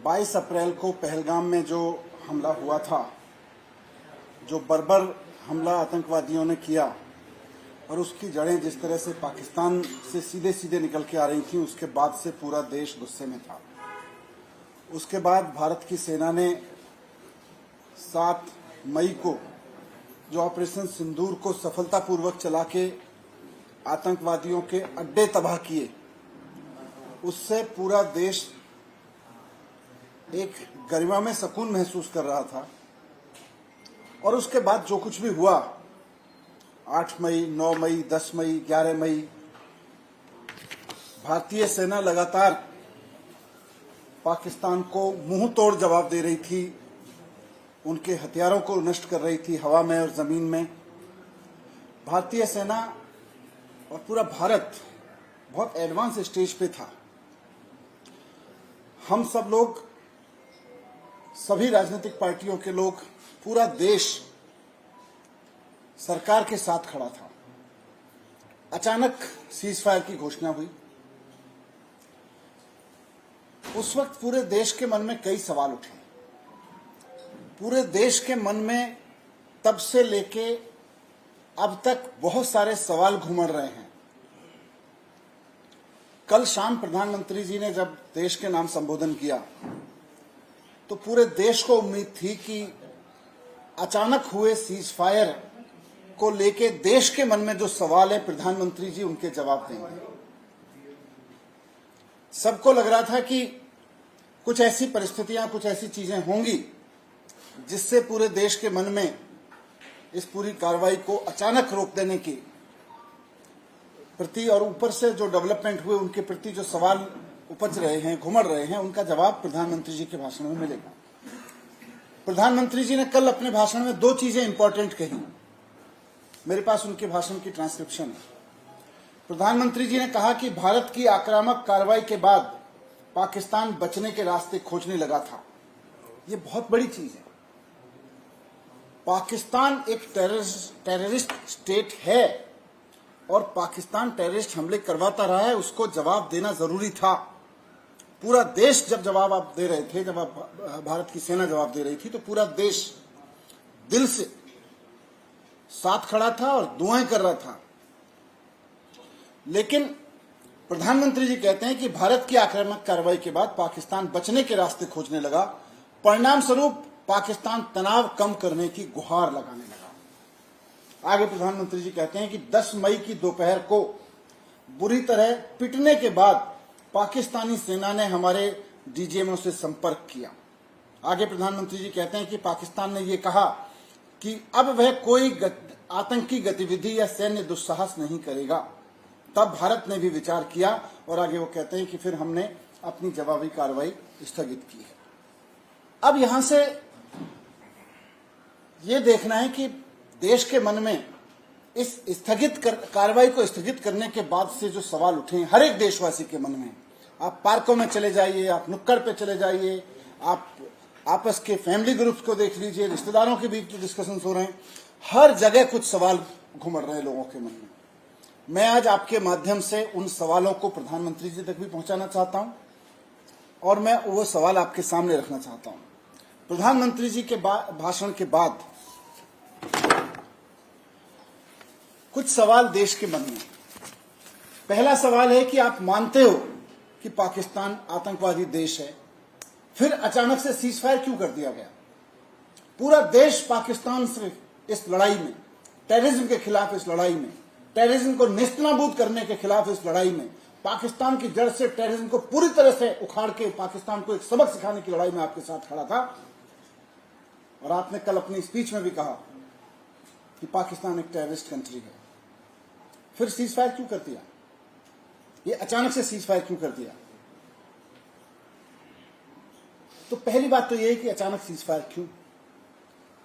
22 अप्रैल को पहलगाम में जो हमला हुआ था, जो बर्बर हमला आतंकवादियों ने किया और उसकी जड़ें जिस तरह से पाकिस्तान से सीधे सीधे निकल के आ रही थी, उसके बाद से पूरा देश गुस्से में था। उसके बाद भारत की सेना ने 7 मई को जो ऑपरेशन सिंदूर को सफलतापूर्वक चला के आतंकवादियों के अड्डे तबाह किए, उससे पूरा देश एक गरिमा में सुकून महसूस कर रहा था। और उसके बाद जो कुछ भी हुआ, 8 मई, 9 मई, 10 मई, 11 मई, भारतीय सेना लगातार पाकिस्तान को मुंह तोड़ जवाब दे रही थी, उनके हथियारों को नष्ट कर रही थी हवा में और जमीन में। भारतीय सेना और पूरा भारत बहुत एडवांस स्टेज पे था। हम सब लोग, सभी राजनीतिक पार्टियों के लोग, पूरा देश सरकार के साथ खड़ा था। अचानक सीज फायर की घोषणा हुई। उस वक्त पूरे देश के मन में कई सवाल उठे। पूरे देश के मन में तब से लेके अब तक बहुत सारे सवाल घूमड़ रहे हैं। कल शाम प्रधानमंत्री जी ने जब देश के नाम संबोधन किया तो पूरे देश को उम्मीद थी कि अचानक हुए सीज फायर को लेके देश के मन में जो सवाल है, प्रधानमंत्री जी उनके जवाब देंगे। सबको लग रहा था कि कुछ ऐसी परिस्थितियां, कुछ ऐसी चीजें होंगी जिससे पूरे देश के मन में इस पूरी कार्रवाई को अचानक रोक देने की प्रति और ऊपर से जो डेवलपमेंट हुए उनके प्रति जो सवाल उपज रहे हैं, घुमड़ रहे हैं, उनका जवाब प्रधानमंत्री जी के भाषण में मिलेगा। प्रधानमंत्री जी ने कल अपने भाषण में 2 चीजें इंपॉर्टेंट कही। मेरे पास उनके भाषण की ट्रांसक्रिप्शन है। प्रधानमंत्री जी ने कहा कि भारत की आक्रामक कार्रवाई के बाद पाकिस्तान बचने के रास्ते खोजने लगा था। ये बहुत बड़ी चीज है। पाकिस्तान एक टेररिस्ट स्टेट है और पाकिस्तान टेररिस्ट हमले करवाता रहा है, उसको जवाब देना जरूरी था। पूरा देश जब जवाब आप दे रहे थे, जब आप भारत की सेना जवाब दे रही थी, तो पूरा देश दिल से साथ खड़ा था और दुआएं कर रहा था। लेकिन प्रधानमंत्री जी कहते हैं कि भारत की आक्रामक कार्रवाई के बाद पाकिस्तान बचने के रास्ते खोजने लगा। परिणाम स्वरूप पाकिस्तान तनाव कम करने की गुहार लगाने लगा। आगे प्रधानमंत्री जी कहते हैं कि 10 मई की दोपहर को बुरी तरह पिटने के बाद पाकिस्तानी सेना ने हमारे डीजीएमओ से संपर्क किया। आगे प्रधानमंत्री जी कहते हैं कि पाकिस्तान ने यह कहा कि अब वह कोई आतंकी गतिविधि या सैन्य दुस्साहस नहीं करेगा। तब भारत ने भी विचार किया और आगे वो कहते हैं कि फिर हमने अपनी जवाबी कार्रवाई स्थगित की है। अब यहां से ये देखना है कि देश के मन में इस कार्रवाई को स्थगित करने के बाद से जो सवाल उठे हैं हर एक देशवासी के मन में, आप पार्कों में चले जाइए, आप नुक्कड़ पे चले जाइए, आप आपस के फैमिली ग्रुप्स को देख लीजिए, रिश्तेदारों के बीच जो डिस्कशंस हो रहे हैं, हर जगह कुछ सवाल घुमड़ रहे हैं लोगों के मन में। मैं आज आपके माध्यम से उन सवालों को प्रधानमंत्री जी तक भी पहुंचाना चाहता हूं और मैं वो सवाल आपके सामने रखना चाहता हूं। प्रधानमंत्री जी के भाषण के बाद कुछ सवाल देश के मन में। पहला सवाल है कि आप मानते हो कि पाकिस्तान आतंकवादी देश है, फिर अचानक से सीज फायर क्यों कर दिया गया? पूरा देश पाकिस्तान से इस लड़ाई में, टेररिज्म के खिलाफ इस लड़ाई में, टेररिज्म को नेस्तनाबूद करने के खिलाफ इस लड़ाई में, पाकिस्तान की जड़ से टेररिज्म को पूरी तरह से उखाड़ के पाकिस्तान को एक सबक सिखाने की लड़ाई में आपके साथ खड़ा था। और आपने कल अपनी स्पीच में भी कहा कि पाकिस्तान एक टेररिस्ट कंट्री है। फिर सीज फायर क्यों कर दिया? ये अचानक से सीज फायर क्यों कर दिया? तो पहली बात तो ये है कि अचानक सीज फायर क्यों।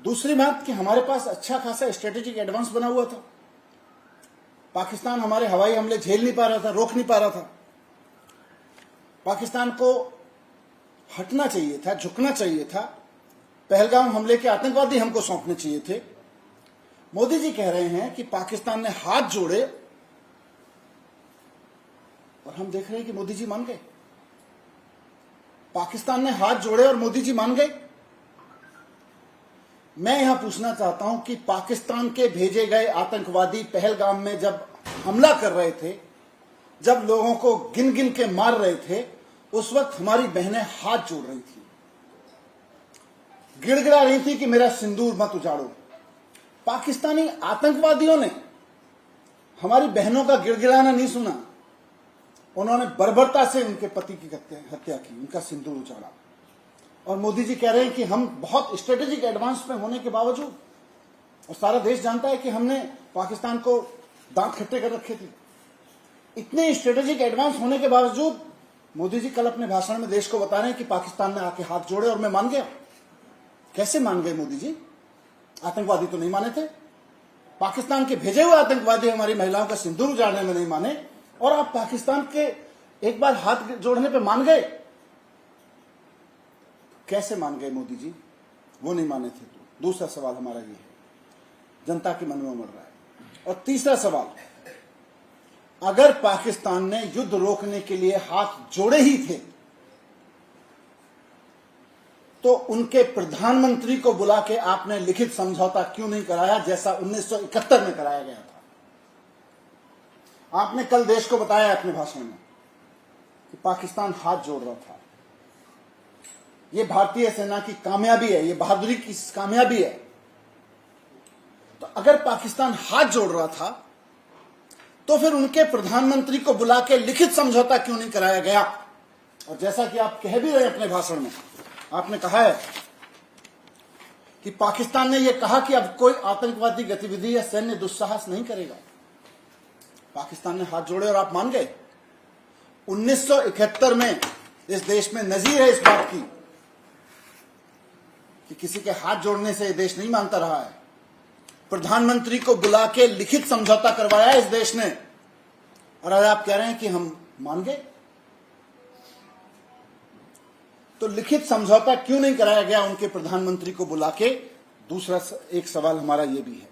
दूसरी बात कि हमारे पास अच्छा खासा स्ट्रेटेजिक एडवांस बना हुआ था। पाकिस्तान हमारे हवाई हमले झेल नहीं पा रहा था, रोक नहीं पा रहा था। पाकिस्तान को हटना चाहिए था, झुकना चाहिए था। पहलगाम हमले के आतंकवादी हमको सौंपने चाहिए थे। मोदी जी कह रहे हैं कि पाकिस्तान ने हाथ जोड़े और हम देख रहे हैं कि मोदी जी मान गए। पाकिस्तान ने हाथ जोड़े और मोदी जी मान गए। मैं यहां पूछना चाहता हूं कि पाकिस्तान के भेजे गए आतंकवादी पहलगाम में जब हमला कर रहे थे, जब लोगों को गिन गिन के मार रहे थे, उस वक्त हमारी बहनें हाथ जोड़ रही थी, गिड़गिड़ा रही थी कि मेरा सिंदूर मत उजाड़ो। पाकिस्तानी आतंकवादियों ने हमारी बहनों का गिड़गिड़ाना नहीं सुना, उन्होंने बर्बरता से उनके पति की हत्या की, उनका सिंदूर उजाड़ा। और मोदी जी कह रहे हैं कि हम बहुत स्ट्रेटेजिक एडवांस में होने के बावजूद, और सारा देश जानता है कि हमने पाकिस्तान को दांत खट्टे कर रखे थे, इतने स्ट्रेटेजिक एडवांस होने के बावजूद मोदी जी कल अपने भाषण में देश को बता रहे हैं कि पाकिस्तान ने आके हाथ जोड़े और मैं मान गया। कैसे मान गए मोदी जी? आतंकवादी तो नहीं माने थे, पाकिस्तान के भेजे हुए आतंकवादी हमारी महिलाओं का सिंदूर उजाड़ने में नहीं माने, और आप पाकिस्तान के एक बार हाथ जोड़ने पे मान गए। कैसे मान गए मोदी जी? वो नहीं माने थे तो। दूसरा सवाल हमारा ये है, जनता के मन में उमड़ रहा है। और तीसरा सवाल, अगर पाकिस्तान ने युद्ध रोकने के लिए हाथ जोड़े ही थे तो उनके प्रधानमंत्री को बुला के आपने लिखित समझौता क्यों नहीं कराया, जैसा 1971 में कराया गया था? आपने कल देश को बताया अपने भाषण में कि पाकिस्तान हाथ जोड़ रहा था। ये भारतीय सेना की कामयाबी है, ये बहादुरी की कामयाबी है। तो अगर पाकिस्तान हाथ जोड़ रहा था तो फिर उनके प्रधानमंत्री को बुला के लिखित समझौता क्यों नहीं कराया गया? और जैसा कि आप कह भी रहे हैं अपने भाषण में, आपने कहा है कि पाकिस्तान ने यह कहा कि अब कोई आतंकवादी गतिविधि या सैन्य दुस्साहस नहीं करेगा। पाकिस्तान ने हाथ जोड़े और आप मान गए। 1971 में इस देश में नजीर है इस बात की कि किसी के हाथ जोड़ने से यह देश नहीं मानता रहा है। प्रधानमंत्री को बुला के लिखित समझौता करवाया इस देश ने, और आज आप कह रहे हैं कि हम मान गए। तो लिखित समझौता क्यों नहीं कराया गया उनके प्रधानमंत्री को बुला के? दूसरा एक सवाल हमारा यह भी है,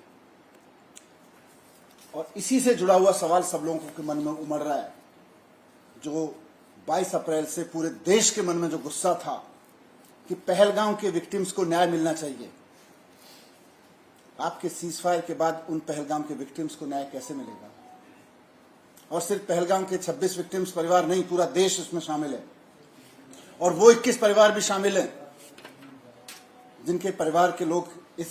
और इसी से जुड़ा हुआ सवाल सब लोगों के मन में उमड़ रहा है। जो 22 अप्रैल से पूरे देश के मन में जो गुस्सा था कि पहलगाम के विक्टिम्स को न्याय मिलना चाहिए, आपके सीजफायर के बाद उन पहलगाम के विक्टिम्स को न्याय कैसे मिलेगा? और सिर्फ पहलगाम के 26 विक्टिम्स परिवार नहीं, पूरा देश उसमें शामिल है, और वो 21 परिवार भी शामिल हैं जिनके परिवार के लोग इस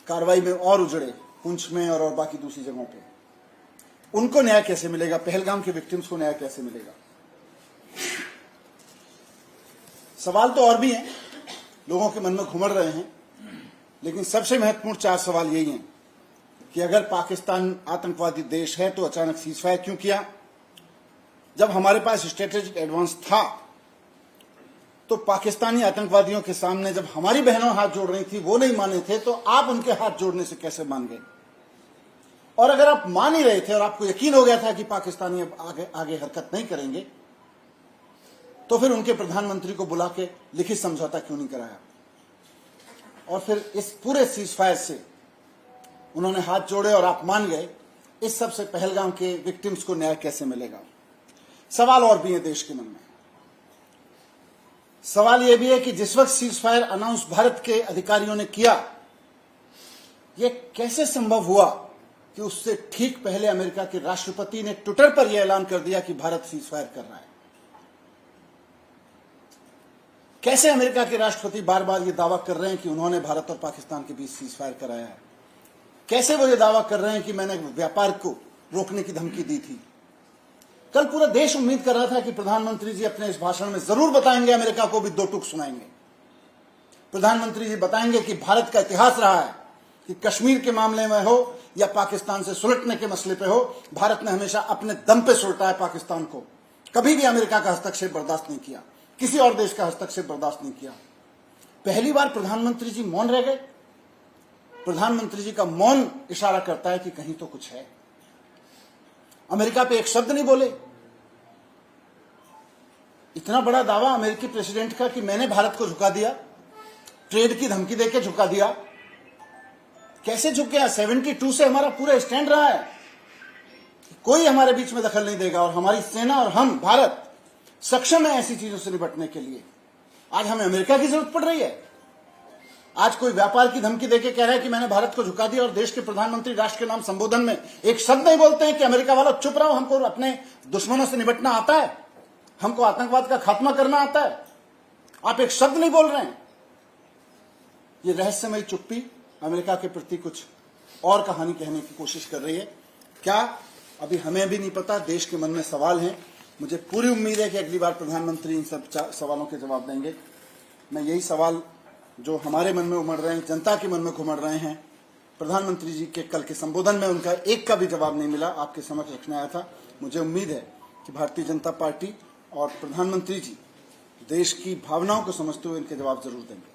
कार्रवाई में और उजड़े, पुंछ में और बाकी दूसरी जगहों पे। उनको न्याय कैसे मिलेगा? पहलगाम के विक्टिम्स को न्याय कैसे मिलेगा? सवाल तो और भी हैं, लोगों के मन में घुमड़ रहे हैं, लेकिन सबसे महत्वपूर्ण 4 सवाल यही हैं कि अगर पाकिस्तान आतंकवादी देश है तो अचानक सीजफायर क्यों किया? जब हमारे पास स्ट्रेटेजिक एडवांस था तो पाकिस्तानी आतंकवादियों के सामने जब हमारी बहनों हाथ जोड़ रही थी, वो नहीं माने थे, तो आप उनके हाथ जोड़ने से कैसे मान गए? और अगर आप मान ही रहे थे और आपको यकीन हो गया था कि पाकिस्तानी अब आगे हरकत नहीं करेंगे, तो फिर उनके प्रधानमंत्री को बुला के लिखित समझौता क्यों नहीं कराया? और फिर इस पूरे सीजफायर से उन्होंने हाथ जोड़े और आप मान गए, इस सब से पहलगाम के विक्टिम्स को न्याय कैसे मिलेगा? सवाल और भी है देश के मन में। सवाल यह भी है कि जिस वक्त सीजफायर अनाउंस भारत के अधिकारियों ने किया, यह कैसे संभव हुआ कि उससे ठीक पहले अमेरिका के राष्ट्रपति ने ट्विटर पर यह ऐलान कर दिया कि भारत सीजफायर कर रहा है? कैसे अमेरिका के राष्ट्रपति बार बार यह दावा कर रहे हैं कि उन्होंने भारत और पाकिस्तान के बीच सीजफायर कराया है? कैसे वो ये दावा कर रहे हैं कि मैंने व्यापार को रोकने की धमकी दी थी? कल पूरा देश उम्मीद कर रहा था कि प्रधानमंत्री जी अपने इस भाषण में जरूर बताएंगे, अमेरिका को भी 2 टूक सुनाएंगे। प्रधानमंत्री जी बताएंगे कि भारत का इतिहास रहा है कि कश्मीर के मामले में हो या पाकिस्तान से सुलटने के मसले पे हो, भारत ने हमेशा अपने दम पे सुलटा है पाकिस्तान को। कभी भी अमेरिका का हस्तक्षेप बर्दाश्त नहीं किया, किसी और देश का हस्तक्षेप बर्दाश्त नहीं किया। पहली बार प्रधानमंत्री जी मौन रह गए। प्रधानमंत्री जी का मौन इशारा करता है कि कहीं तो कुछ है। अमेरिका पे एक शब्द नहीं बोले। इतना बड़ा दावा अमेरिकी प्रेसिडेंट का कि मैंने भारत को झुका दिया, ट्रेड की धमकी देके झुका दिया। कैसे झुक गया? 72 से हमारा पूरा स्टैंड रहा है, कोई हमारे बीच में दखल नहीं देगा, और हमारी सेना और हम भारत सक्षम है ऐसी चीजों से निपटने के लिए। आज हमें अमेरिका की जरूरत पड़ रही है। आज कोई व्यापार की धमकी देके कह रहा है कि मैंने भारत को झुका दिया और देश के प्रधानमंत्री राष्ट्र के नाम संबोधन में एक शब्द नहीं बोलते हैं कि अमेरिका वालों चुप रहो, हमको अपने दुश्मनों से निपटना आता है, हमको आतंकवाद का खात्मा करना आता है। आप एक शब्द नहीं बोल रहे हैं। ये रहस्यमयी चुप्पी अमेरिका के प्रति कुछ और कहानी कहने की कोशिश कर रही है। क्या अभी हमें भी नहीं पता, देश के मन में सवाल हैं। मुझे पूरी उम्मीद है कि अगली बार प्रधानमंत्री इन सब सवालों के जवाब देंगे। मैं यही सवाल जो हमारे मन में उमड़ रहे हैं, जनता के मन में घुमड़ रहे हैं, प्रधानमंत्री जी के कल के संबोधन में उनका एक का भी जवाब नहीं मिला, आपके समक्ष रखने आया था। मुझे उम्मीद है कि भारतीय जनता पार्टी और प्रधानमंत्री जी देश की भावनाओं को समझते हुए इनके जवाब जरूर देंगे।